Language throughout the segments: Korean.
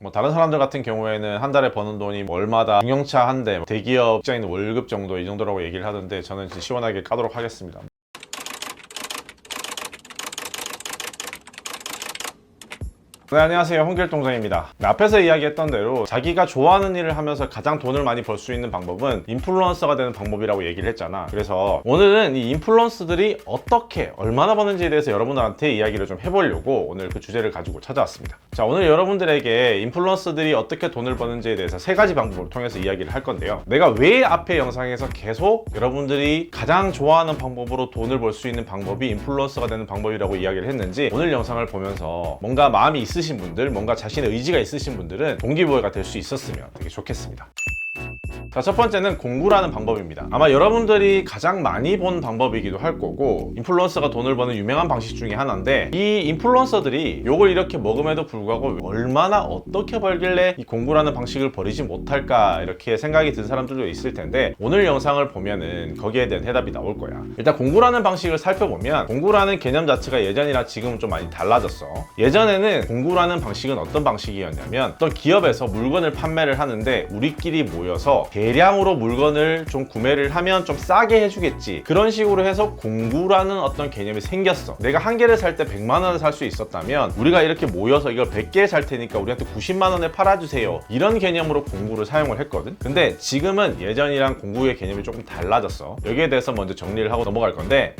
뭐 다른 사람들 같은 경우에는 한 달에 버는 돈이 뭐 월마다 중형차 한 대, 대기업 직장인 월급 정도, 이 정도라고 얘기를 하던데 저는 진짜 시원하게 까도록 하겠습니다. 네, 안녕하세요. 홍길동정입니다. 앞에서 이야기했던 대로 자기가 좋아하는 일을 하면서 가장 돈을 많이 벌 수 있는 방법은 인플루언서가 되는 방법이라고 얘기를 했잖아. 그래서 오늘은 이 인플루언서들이 어떻게 얼마나 버는지에 대해서 여러분들한테 이야기를 좀 해보려고 오늘 그 주제를 가지고 찾아왔습니다. 자, 오늘 여러분들에게 인플루언서들이 어떻게 돈을 버는지에 대해서 세 가지 방법을 통해서 이야기를 할 건데요. 내가 왜 앞에 영상에서 계속 여러분들이 가장 좋아하는 방법으로 돈을 벌 수 있는 방법이 인플루언서가 되는 방법이라고 이야기를 했는지 오늘 영상을 보면서 뭔가 마음이 있으신 분들, 뭔가 자신의 의지가 있으신 분들은 동기부여가 될 수 있었으면 되게 좋겠습니다. 자, 첫 번째는 공부라는 방법입니다. 아마 여러분들이 가장 많이 본 방법이기도 할 거고 인플루언서가 돈을 버는 유명한 방식 중에 하나인데, 이 인플루언서들이 이걸 이렇게 먹음에도 불구하고 얼마나 어떻게 벌길래 이 공부라는 방식을 버리지 못할까 이렇게 생각이 든 사람들도 있을 텐데, 오늘 영상을 보면은 거기에 대한 해답이 나올 거야. 일단 공부라는 방식을 살펴보면 공부라는 개념 자체가 예전이랑 지금은 좀 많이 달라졌어. 예전에는 공구라는 방식은 어떤 방식이었냐면, 어떤 기업에서 물건을 판매를 하는데 우리끼리 모여서 대량으로 물건을 좀 구매를 하면 좀 싸게 해주겠지, 그런 식으로 해서 공구라는 어떤 개념이 생겼어. 내가 한 개를 살 때 100만 원을 살 수 있었다면 우리가 이렇게 모여서 이걸 100개 살 테니까 우리한테 90만 원에 팔아주세요, 이런 개념으로 공구를 사용을 했거든. 근데 지금은 예전이랑 공구의 개념이 조금 달라졌어. 여기에 대해서 먼저 정리를 하고 넘어갈 건데,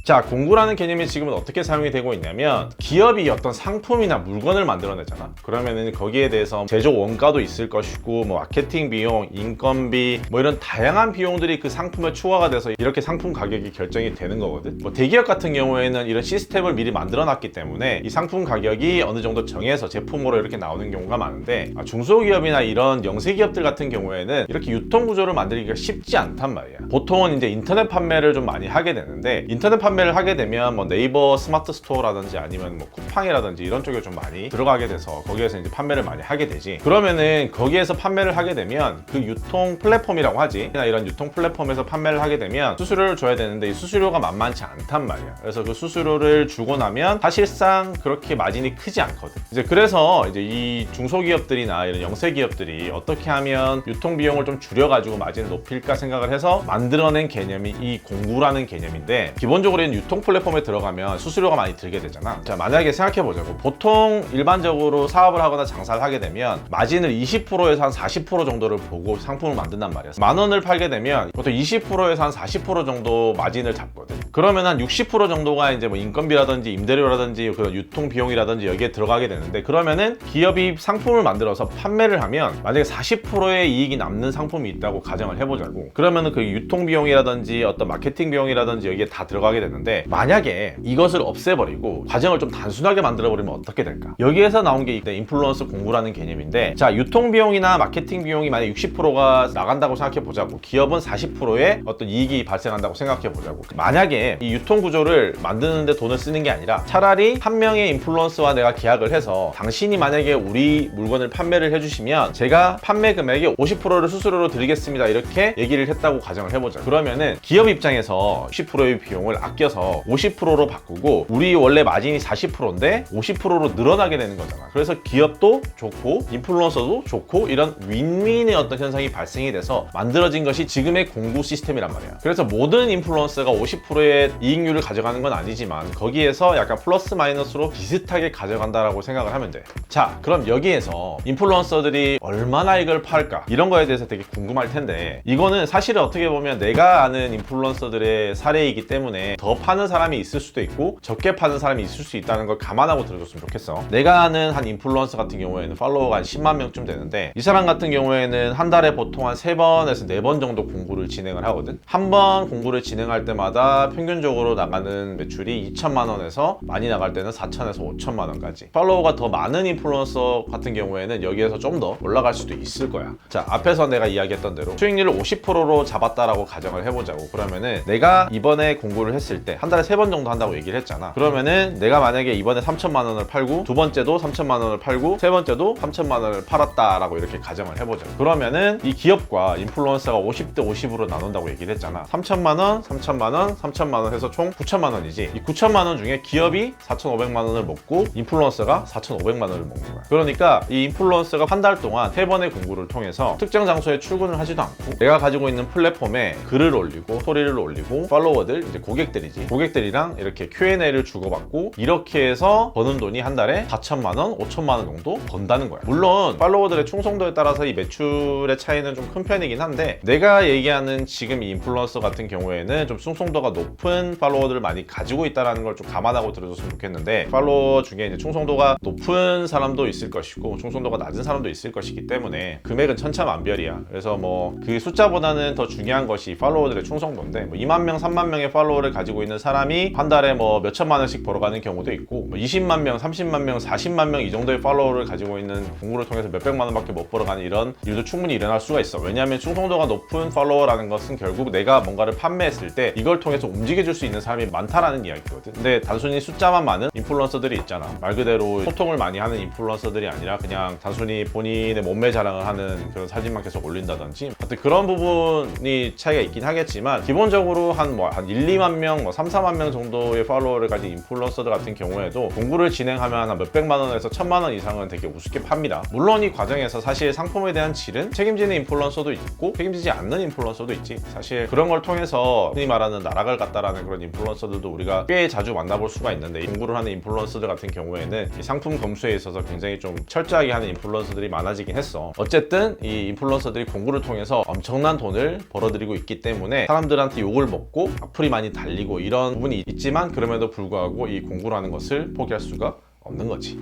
자, 공구라는 개념이 지금은 어떻게 사용이 되고 있냐면, 기업이 어떤 상품이나 물건을 만들어내잖아. 그러면은 거기에 대해서 제조 원가도 있을 것이고, 뭐 마케팅 비용, 인건비, 뭐 이런 다양한 비용들이 그 상품에 추가가 돼서 이렇게 상품 가격이 결정이 되는 거거든. 뭐 대기업 같은 경우에는 이런 시스템을 미리 만들어 놨기 때문에 이 상품 가격이 어느 정도 정해서 제품으로 이렇게 나오는 경우가 많은데, 중소기업이나 이런 영세기업들 같은 경우에는 이렇게 유통 구조를 만들기가 쉽지 않단 말이야. 보통은 이제 인터넷 판매를 좀 많이 하게 되는데, 인터넷 판매를 하게 되면 뭐 네이버 스마트 스토어라든지 아니면 뭐 쿠팡이라든지 이런 쪽에 좀 많이 들어가게 돼서 거기에서 이제 판매를 많이 하게 되지. 그러면은 거기에서 판매를 하게 되면 그 유통 플랫폼이라고 하지, 이런 유통 플랫폼에서 판매를 하게 되면 수수료를 줘야 되는데 이 수수료가 만만치 않단 말이야. 그래서 그 수수료를 주고 나면 사실상 그렇게 마진이 크지 않거든. 이제 그래서 이제 이 중소기업들이나 이런 영세기업들이 어떻게 하면 유통 비용을 좀 줄여가지고 마진을 높일까 생각을 해서 만들어낸 개념이 이 공구라는 개념인데, 기본적으로 유통 플랫폼에 들어가면 수수료가 많이 들게 되잖아. 자, 만약에 생각해보자고. 보통 일반적으로 사업을 하거나 장사를 하게 되면 마진을 20%에서 한 40% 정도를 보고 상품을 만든단 말이야. 만 원을 팔게 되면 보통 20%에서 한 40% 정도 마진을 잡거든. 그러면 한 60% 정도가 이제 뭐 인건비라든지 임대료라든지 그런 유통 비용이라든지 여기에 들어가게 되는데, 그러면은 기업이 상품을 만들어서 판매를 하면 만약에 40%의 이익이 남는 상품이 있다고 가정을 해보자고. 그러면은 그 유통 비용이라든지 어떤 마케팅 비용이라든지 여기에 다 들어가게 되는데, 만약에 이것을 없애버리고 과정을 좀 단순하게 만들어버리면 어떻게 될까? 여기에서 나온 게 인플루언서 공구라는 개념인데, 자, 유통비용이나 마케팅 비용이 만약 60%가 나간다고 생각해보자고. 기업은 40%의 어떤 이익이 발생한다고 생각해보자고. 만약에 이 유통구조를 만드는데 돈을 쓰는 게 아니라 차라리 한 명의 인플루언서와 내가 계약을 해서, 당신이 만약에 우리 물건을 판매를 해주시면 제가 판매 금액의 50%를 수수료로 드리겠습니다, 이렇게 얘기를 했다고 가정을 해보자. 그러면은 기업 입장에서 60%의 비용을 아껴서 50%로 바꾸고, 우리 원래 마진이 40%인데 50%로 늘어나게 되는 거잖아. 그래서 기업도 좋고 인플루언서도 좋고, 이런 윈윈의 어떤 현상이 발생이 돼서 만들어진 것이 지금의 공구 시스템이란 말이야. 그래서 모든 인플루언서가 50%의 이익률을 가져가는 건 아니지만 거기에서 약간 플러스 마이너스로 비슷하게 가져간다라고 생각을 하면 돼. 자, 그럼 여기에서 인플루언서들이 얼마나 이걸 팔까, 이런 거에 대해서 되게 궁금할 텐데, 이거는 사실은 어떻게 보면 내가 아는 인플루언서들의 사례이기 때문에 더 파는 사람이 있을 수도 있고 적게 파는 사람이 있을 수 있다는 걸 감안하고 들어줬으면 좋겠어. 내가 아는 한 인플루언서 같은 경우에는 팔로워가 한 10만 명쯤 되는데, 이 사람 같은 경우에는 한 달에 보통 한 3번에서 4번 정도 공구를 진행을 하거든. 한 번 공구를 진행할 때마다 평균적으로 나가는 매출이 2천만 원에서 많이 나갈 때는 4천에서 5천만 원까지. 팔로워가 더 많은 인플루언서 같은 경우에는 여기에서 좀 더 올라갈 수도 있을 거야. 자, 앞에서 내가 이야기했던 대로 수익률을 50%로 잡았다라고 가정을 해보자고. 그러면은 내가 이번에 공구를 했을 했을 때 한 달에 3번 정도 한다고 얘기를 했잖아. 그러면은 내가 만약에 이번에 3천만 원을 팔고 두 번째도 3천만 원을 팔고 세 번째도 3천만 원을 팔았다라고 이렇게 가정을 해보자. 그러면은 이 기업과 인플루언서가 50대 50으로 나눈다고 얘기를 했잖아. 3천만 원, 3천만 원, 3천만 원 해서 총 9천만 원이지. 이 9천만 원 중에 기업이 4,500만 원을 먹고 인플루언서가 4,500만 원을 먹는 거야. 그러니까 이 인플루언서가 한 달 동안 3번의 공구를 통해서 특정 장소에 출근을 하지도 않고 내가 가지고 있는 플랫폼에 글을 올리고 스토리를 올리고 팔로워들, 이제 고객들이지. 고객들이랑 이렇게 Q&A를 주고받고 이렇게 해서 버는 돈이 한 달에 4천만 원, 5천만 원 정도 번다는 거야. 물론 팔로워들의 충성도에 따라서 이 매출의 차이는 좀 큰 편이긴 한데 내가 얘기하는 지금 이 인플루언서 같은 경우에는 좀 충성도가 높은 팔로워들을 많이 가지고 있다는 걸 좀 감안하고 들어줬으면 좋겠는데 팔로워 중에 이제 충성도가 높은 사람도 있을 것이고 충성도가 낮은 사람도 있을 것이기 때문에 금액은 천차만별이야. 그래서 뭐 그 숫자보다는 더 중요한 것이 팔로워들의 충성도인데 뭐 2만 명, 3만 명의 팔로워를 가지고 있는 사람이 한 달에 뭐 몇천만 원씩 벌어가는 경우도 있고 뭐 20만 명, 30만 명, 40만 명 이 정도의 팔로워를 가지고 있는 공구를 통해서 몇백만 원밖에 못 벌어가는 이런 일도 충분히 일어날 수가 있어. 왜냐하면 충성도가 높은 팔로워라는 것은 결국 내가 뭔가를 판매했을 때 이걸 통해서 움직여줄 수 있는 사람이 많다라는 이야기거든. 근데 단순히 숫자만 많은 인플루언서들이 있잖아. 말 그대로 소통을 많이 하는 인플루언서들이 아니라 그냥 단순히 본인의 몸매 자랑을 하는 그런 사진만 계속 올린다든지 하여튼 그런 부분이 차이가 있긴 하겠지만 기본적으로 한 1, 2만 명, 3, 4만 명 정도의 팔로워를 가진 인플루언서들 같은 경우에도 공구를 진행하면 한 몇백만 원에서 1,000만 원 이상은 되게 우습게 팝니다. 물론 이 과정에서 사실 상품에 대한 질은 책임지는 인플루언서도 있고 책임지지 않는 인플루언서도 있지. 사실 그런 걸 통해서 흔히 말하는 나락을 갔다라는 그런 인플루언서들도 우리가 꽤 자주 만나볼 수가 있는데 공구를 하는 인플루언서들 같은 경우에는 이 상품 검수에 있어서 굉장히 좀 철저하게 하는 인플루언서들이 많아지긴 했어. 어쨌든 이 인플루언서들이 공구를 통해서 엄청난 돈을 벌어들이고 있기 때문에 사람들한테 욕을 먹고 악플이 많이 달리고 이런 부분이 있지만 그럼에도 불구하고 이 공구라는 것을 포기할 수가 없는 거지.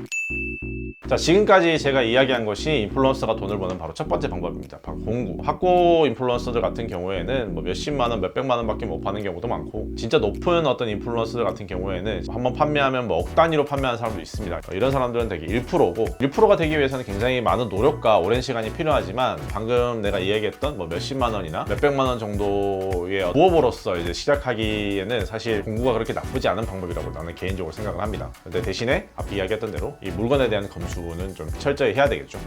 자, 지금까지 제가 이야기한 것이 인플루언서가 돈을 버는 바로 첫 번째 방법입니다. 바로 공구. 학고 인플루언서들 같은 경우에는 뭐 몇십만 원, 몇백만 원밖에 못 파는 경우도 많고 진짜 높은 어떤 인플루언서들 같은 경우에는 한번 판매하면 뭐 억 단위로 판매하는 사람도 있습니다. 이런 사람들은 되게 1%고 1%가 되기 위해서는 굉장히 많은 노력과 오랜 시간이 필요하지만 방금 내가 이야기했던 뭐 몇십만 원이나 몇백만 원 정도의 부업으로서 이제 시작하기에는 사실 공구가 그렇게 나쁘지 않은 방법이라고 나는 개인적으로 생각을 합니다. 근데 대신에 앞에 이야기했던 대로 이 물건에 대한 검수는 좀 철저히 해야 되겠죠.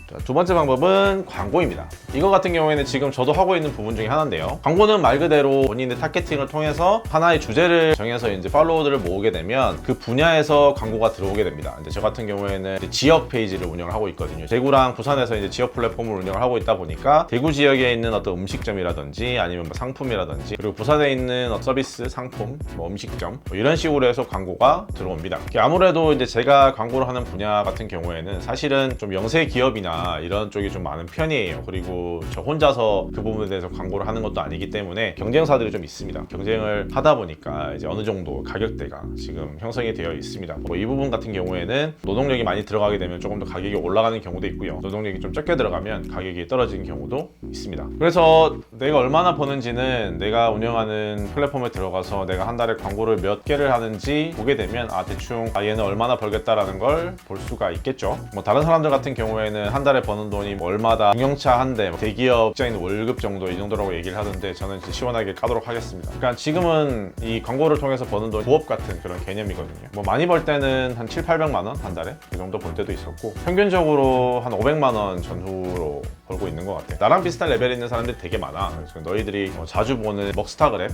자, 두 번째 방법은 광고입니다. 이거 같은 경우에는 지금 저도 하고 있는 부분 중에 하나인데요. 광고는 말 그대로 본인의 타겟팅을 통해서 하나의 주제를 정해서 이제 팔로워들을 모으게 되면 그 분야에서 광고가 들어오게 됩니다. 이제 저 같은 경우에는 이제 지역 페이지를 운영을 하고 있거든요. 대구랑 부산에서 이제 지역 플랫폼을 운영을 하고 있다 보니까 대구 지역에 있는 어떤 음식점이라든지 아니면 뭐 상품이라든지 그리고 부산에 있는 서비스, 상품, 뭐 음식점 뭐 이런 식으로 해서 광고가 들어옵니다. 아무래도 이제 제가 광고를 하는 분야 같은 경우에는 사실은 좀 영세 기업이나 이런 쪽이 좀 많은 편이에요. 그리고 저 혼자서 그 부분에 대해서 광고를 하는 것도 아니기 때문에 경쟁사들이 좀 있습니다. 경쟁을 하다 보니까 이제 어느 정도 가격대가 지금 형성이 되어 있습니다. 뭐 이 부분 같은 경우에는 노동력이 많이 들어가게 되면 조금 더 가격이 올라가는 경우도 있고요. 노동력이 좀 적게 들어가면 가격이 떨어지는 경우도 있습니다. 그래서 내가 얼마나 버는지는 내가 운영하는 플랫폼에 들어가서 내가 한 달에 광고를 몇 개를 하는지 보게 되면 대충 얘는 얼마나 벌겠다라는 걸 볼 수가 있겠죠. 뭐 다른 사람들 같은 경우에는 한 달에 버는 돈이 뭐 얼마다 중형차 한 대, 대기업 직장인 월급 정도 이 정도라고 얘기를 하던데 저는 시원하게 까도록 하겠습니다. 그러니까 지금은 이 광고를 통해서 버는 돈 부업 같은 그런 개념이거든요. 뭐 많이 벌 때는 한 7, 800만 원 한 달에 그 정도 벌 때도 있었고 평균적으로 한 500만 원 전후로 벌고 있는 것 같아. 나랑 비슷한 레벨에 있는 사람들이 되게 많아. 그래서 너희들이 자주 보는 먹스타그램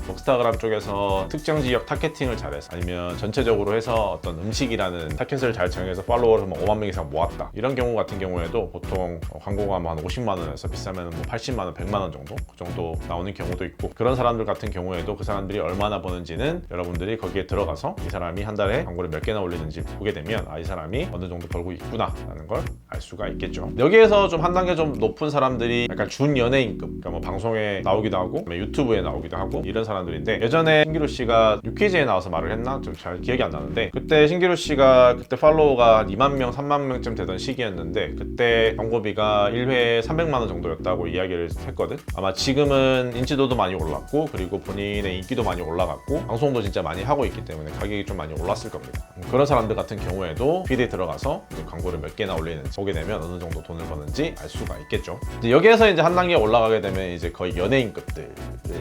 쪽에서 특정 지역 타겟팅을 잘해서 아니면 전체적으로 해서 어떤 음식이라는 타겟을 잘 정해서 팔로워를 뭐 5만 명 이상 모았다. 이런 경우 같은 경우에도 보통 광고가 한 50만 원에서 비싸면 뭐 80만 원, 100만 원 정도 그 정도 나오는 경우도 있고 그런 사람들 같은 경우에도 그 사람들이 얼마나 버는지는 여러분들이 거기에 들어가서 이 사람이 한 달에 광고를 몇 개나 올리는지 보게 되면 이 사람이 어느 정도 벌고 있구나 라는 걸 알 수가 있겠죠. 여기에서 좀 한 단계 좀 높은 사람들이 약간 준연예인급, 그러니까 뭐 방송에 나오기도 하고 유튜브에 나오기도 하고 이런 사람들인데 예전에 신기루 씨가 유퀴즈에 나와서 말을 했나? 좀 잘 기억이 안 나는데 그때 신기루 씨가 그때 팔로워가 한 2만 명, 3만 명쯤 되던 시기였는데 그때 당시에 광고비가 1회에 300만 원 정도였다고 이야기를 했거든. 아마 지금은 인지도도 많이 올랐고 그리고 본인의 인기도 많이 올라갔고 방송도 진짜 많이 하고 있기 때문에 가격이 좀 많이 올랐을 겁니다. 그런 사람들 같은 경우에도 피드에 들어가서 광고를 몇 개나 올리는지 보게 되면 어느 정도 돈을 버는지 알 수가 있겠죠. 이제 여기에서 이제 한 단계 올라가게 되면 이제 거의 연예인급들을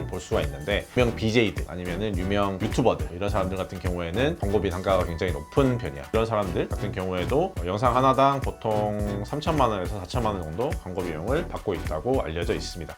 볼 수가 있는데, 유명 BJ들 아니면은 유명 유튜버들, 이런 사람들 같은 경우에는 광고비 단가가 굉장히 높은 편이야. 이런 사람들 같은 경우에도 영상 하나당 보통 3천만 원에서 4천만 원 정도 광고 비용을 받고 있다고 알려져 있습니다.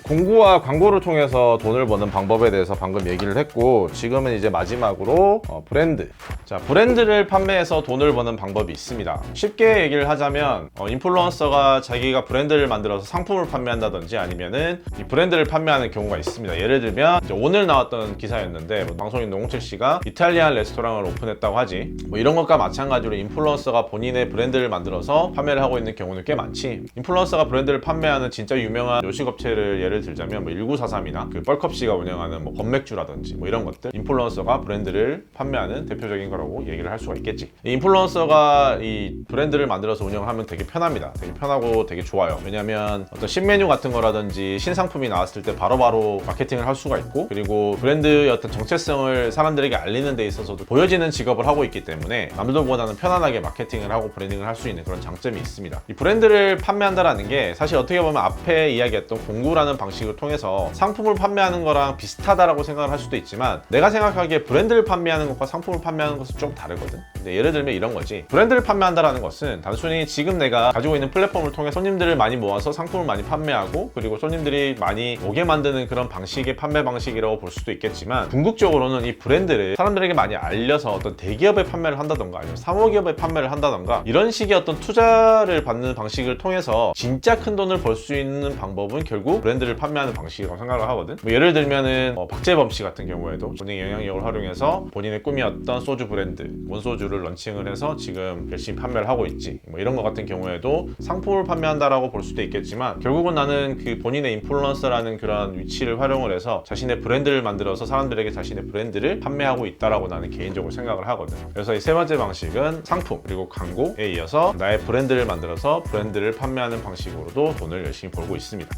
공구와 광고를 통해서 돈을 버는 방법에 대해서 방금 얘기를 했고, 지금은 이제 마지막으로 브랜드. 자, 브랜드를 판매해서 돈을 버는 방법이 있습니다. 쉽게 얘기를 하자면 인플루언서가 자기가 브랜드를 만들어서 상품을 판매한다든지 아니면은 이 브랜드를 판매하는 경우가 있습니다. 예를 들면 이제 오늘 나왔던 기사였는데, 방송인 노홍철 씨가 이탈리안 레스토랑을 오픈했다고 하지. 이런 것과 마찬가지로 인플루언서가 본인의 브랜드를 만들어서 판매를 하고 있는 경우는 꽤 많지. 인플루언서가 브랜드를 판매하는 진짜 유명한 요식업체를 예를 들자면 1943이나 그 뻘컵씨가 운영하는 건맥주라든지 이런 것들, 인플루언서가 브랜드를 판매하는 대표적인 거라고 얘기를 할 수가 있겠지. 이 인플루언서가 이 브랜드를 만들어서 운영하면 되게 편합니다. 되게 편하고 되게 좋아요. 왜냐면 어떤 신메뉴 같은 거라든지 신상품이 나왔을 때 바로바로 마케팅을 할 수가 있고, 그리고 브랜드의 어떤 정체성을 사람들에게 알리는 데 있어서도 보여지는 직업을 하고 있기 때문에 남들보다는 편안하게 마케팅을 하고 브랜딩을 할 수 있는 그런 장점이 있습니다. 이 브랜드를 판매한다라는 게 사실 어떻게 보면 앞에 이야기했던 공구라는 방식을 통해서 상품을 판매하는 거랑 비슷하다라고 생각을 할 수도 있지만, 내가 생각하기에 브랜드를 판매하는 것과 상품을 판매하는 것은 좀 다르거든. 근데 예를 들면 이런 거지. 브랜드를 판매한다라는 것은 단순히 지금 내가 가지고 있는 플랫폼을 통해 손님들을 많이 모아서 상품을 많이 판매하고, 그리고 손님들이 많이 오게 만드는 그런 방식의 판매 방식이라고 볼 수도 있겠지만, 궁극적으로는 이 브랜드를 사람들에게 많이 알려서 어떤 대기업에 판매를 한다던가 아니면 사모기업에 판매를 한다던가 이런 식의 어떤 투자를 받는 방식을 통해서 진짜 큰 돈을 벌 수 있는 방법은 결국 브랜드를 판매하는 방식이라고 생각을 하거든. 예를 들면은 박재범 씨 같은 경우에도 본인의 영향력을 활용해서 본인의 꿈이었던 소주 브랜드 원소주를 런칭을 해서 지금 열심히 판매를 하고 있지. 이런 것 같은 경우에도 상품을 판매한다라고 볼 수도 있겠지만, 결국은 나는 그 본인의 인플루언서라는 그런 위치를 활용을 해서 자신의 브랜드를 만들어서 사람들에게 자신의 브랜드를 판매하고 있다라고 나는 개인적으로 생각을 하거든. 그래서 이 세 번째 방식은 상품 그리고 광고에 이어서 나의 브랜드를 만들어서 브랜드를 판매하는 방식으로도 돈을 열심히 벌고 있습니다.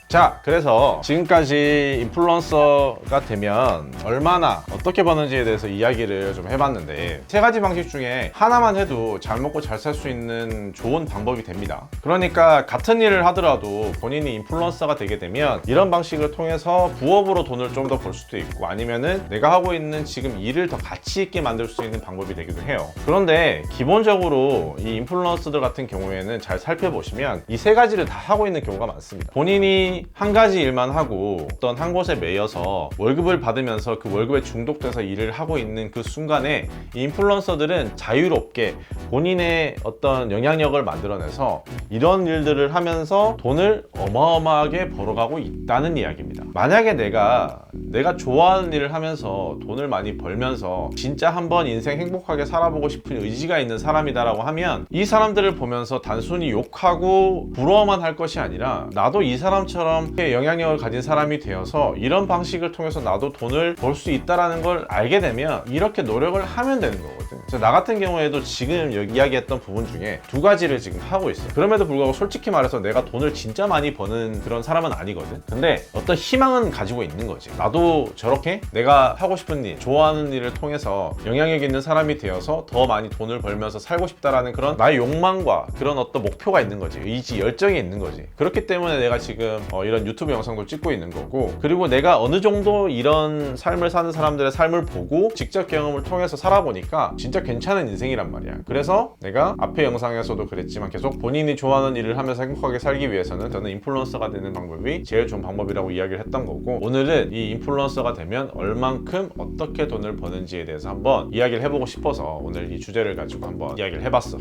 자, 그래서 지금까지 인플루언서가 되면 얼마나 어떻게 버는지에 대해서 이야기를 좀 해봤는데, 세 가지 방식 중에 하나만 해도 잘 먹고 잘 살 수 있는 좋은 방법이 됩니다. 그러니까 같은 일을 하더라도 본인이 인플루언서가 되게 되면 이런 방식을 통해서 부업으로 돈을 좀 더 벌 수도 있고, 아니면은 내가 하고 있는 지금 일을 더 가치 있게 만들 수 있는 방법이 되기도 해요. 그런데 기본적으로 이 인플루언서들 같은 경우에는 잘 살펴보시면 이 세 가지를 다 하고 있는 경우가 많습니다. 본인이 한 가지 일만 하고 어떤 한 곳에 매여서 월급을 받으면서 그 월급에 중독돼서 일을 하고 있는 그 순간에 이 인플루언서들은 자유롭게 본인의 어떤 영향력을 만들어내서 이런 일들을 하면서 돈을 어마어마하게 벌어가고 있다는 이야기입니다. 만약에 내가 좋아하는 일을 하면서 돈을 많이 벌면서 진짜 한번 인생 행복하게 살아보고 싶은 의지가 있는 사람이다라고 하면, 이 사람들을 보면서 단순히 욕하고 부러워만 할 것이 아니라 나도 이 사람처럼 영향력을 가진 사람이 되어서 이런 방식을 통해서 나도 돈을 벌 수 있다는 걸 알게 되면 이렇게 노력을 하면 되는 거거든. 그래서 나 같은 경우에도 지금 여기 이야기했던 부분 중에 두 가지를 지금 하고 있어. 그럼에도 불구하고 솔직히 말해서 내가 돈을 진짜 많이 버는 그런 사람은 아니거든. 근데 어떤 희망은 가지고 있는 거지. 나도 저렇게 내가 하고 싶은 일, 좋아하는 일을 통해서 영향력 있는 사람이 되어서 더 많이 돈을 벌면서 살고 싶다라는 그런 나의 욕망과 그런 어떤 목표가 있는 거지. 의지, 열정이 있는 거지. 그렇기 때문에 내가 지금 이런 유튜브 영상도 찍고 있는 거고, 그리고 내가 어느 정도 이런 삶을 사는 사람들의 삶을 보고 직접 경험을 통해서 살아보니까 진짜 괜찮은 인생이란 말이야. 그래서 내가 앞에 영상에서도 그랬지만 계속 본인이 좋아하는 일을 하면서 행복하게 살기 위해서는 저는 인플루언서가 되는 방법이 제일 좋은 방법이라고 이야기를 했던 거고, 오늘은 이 인플루언서가 되면 얼만큼 어떻게 돈을 버는지에 대해서 한번 이야기를 해보고 싶어서 오늘 이 주제를 가지고 한번 이야기를 해봤어.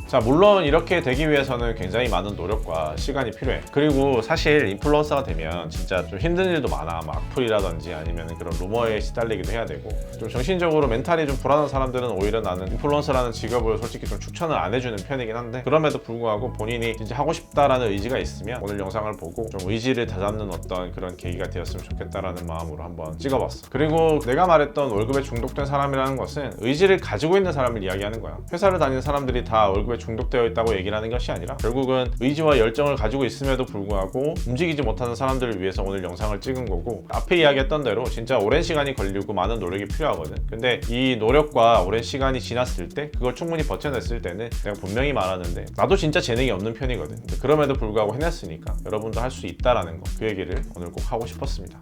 자, 물론 이렇게 되기 위해서는 굉장히 많은 노력과 시간이 필요해. 그리고 사실 인플루언서가 되면 진짜 좀 힘든 일도 많아. 막 악플이라든지 아니면 그런 루머에 시달리기도 해야 되고, 좀 정신적으로 멘탈이 좀 불안한 사람들은 오히려 나는 인플루언서라는 직업을 솔직히 좀 추천을 안 해주는 편이긴 한데, 그럼에도 불구하고 본인이 진짜 하고 싶다라는 의지가 있으면 오늘 영상을 보고 좀 의지를 다잡는 어떤 그런 계기가 되었으면 좋겠다라는 마음으로 한번 찍어봤어. 그리고 내가 말했던 월급에 중독된 사람이라는 것은 의지를 가지고 있는 사람을 이야기하는 거야. 회사를 다니는 사람들이 다 월급에 중독되어 있다고 얘기를 하는 것이 아니라 결국은 의지와 열정을 가지고 있음에도 불구하고 움직이지 못하는 사람들을 위해서 오늘 영상을 찍은 거고, 앞에 이야기했던 대로 진짜 오랜 시간이 걸리고 많은 노력이 필요하거든. 근데 이 노력과 오랜 시간이 지났을 때 그걸 충분히 버텨냈을 때는 내가 분명히 말하는데 나도 진짜 재능이 없는 편이거든. 그럼에도 불구하고 해냈으니까 여러분도 할 수 있다라는 거, 그 얘기를 오늘 꼭 하고 싶었습니다.